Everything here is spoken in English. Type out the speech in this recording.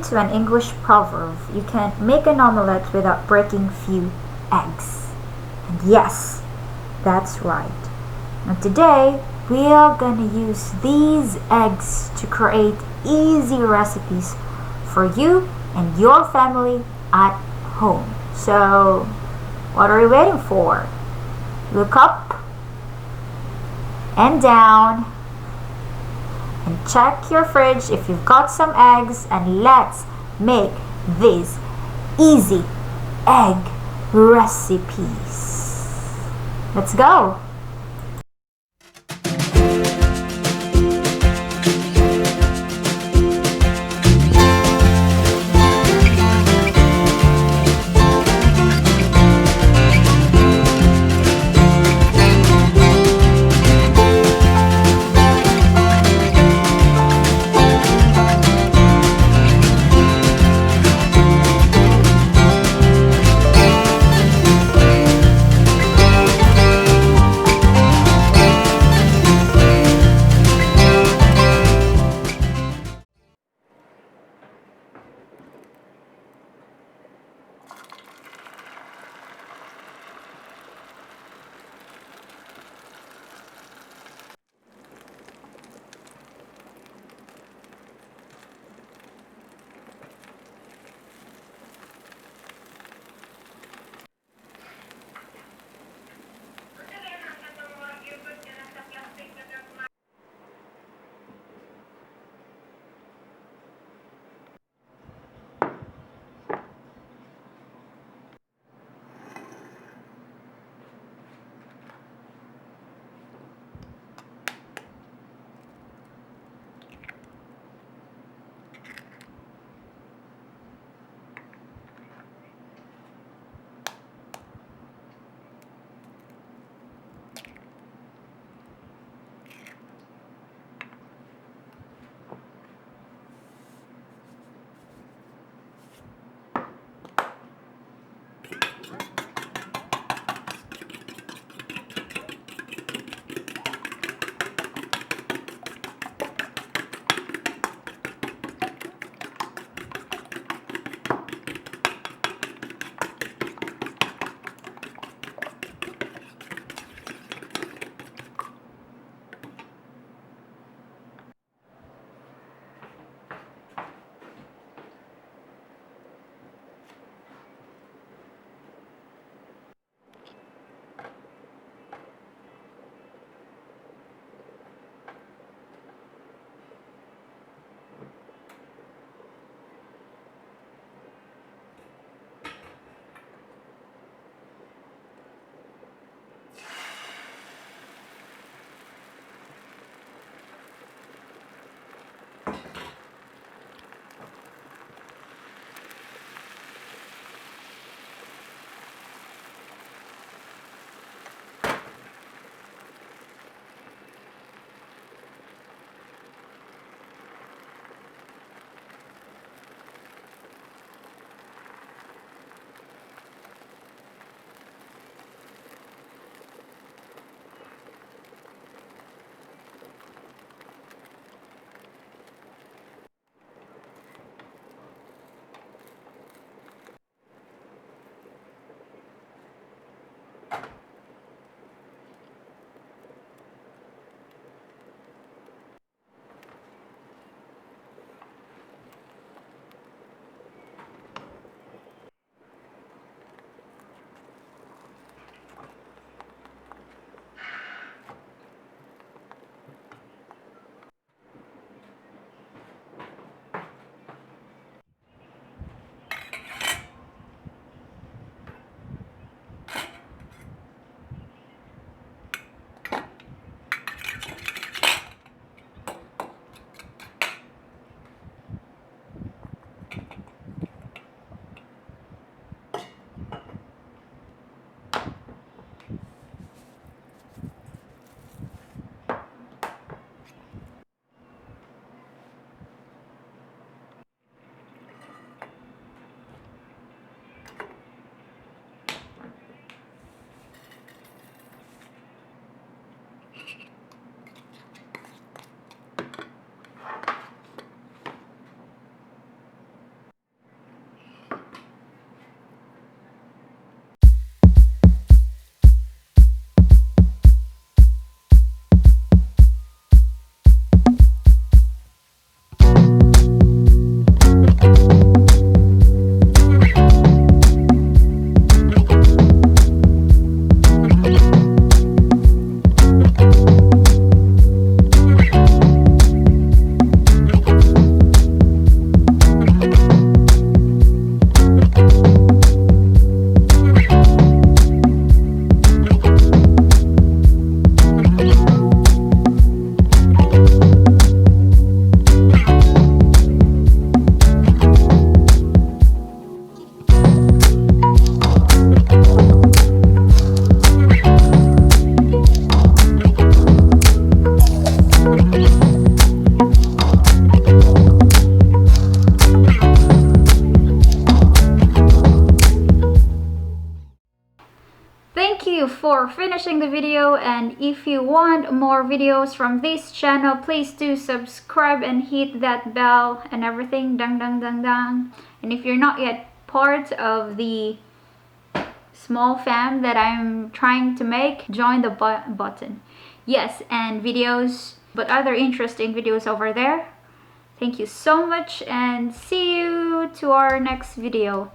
to an English proverb, you can make an omelette without breaking few eggs. And yes, that's right. And today, we are gonna use these eggs to create easy recipes for you and your family at home. So, what are you waiting for? Look up and down and check your fridge if you've got some eggs, and let's make these easy egg recipes. Let's go! for finishing the video, and if you want more videos from this channel, please do subscribe and hit that bell and everything, dang dang dang dang. And if you're not yet part of the small fam that I'm trying to make, join the button. Yes, and videos, but other interesting videos over there. Thank you so much, and see you to our next video.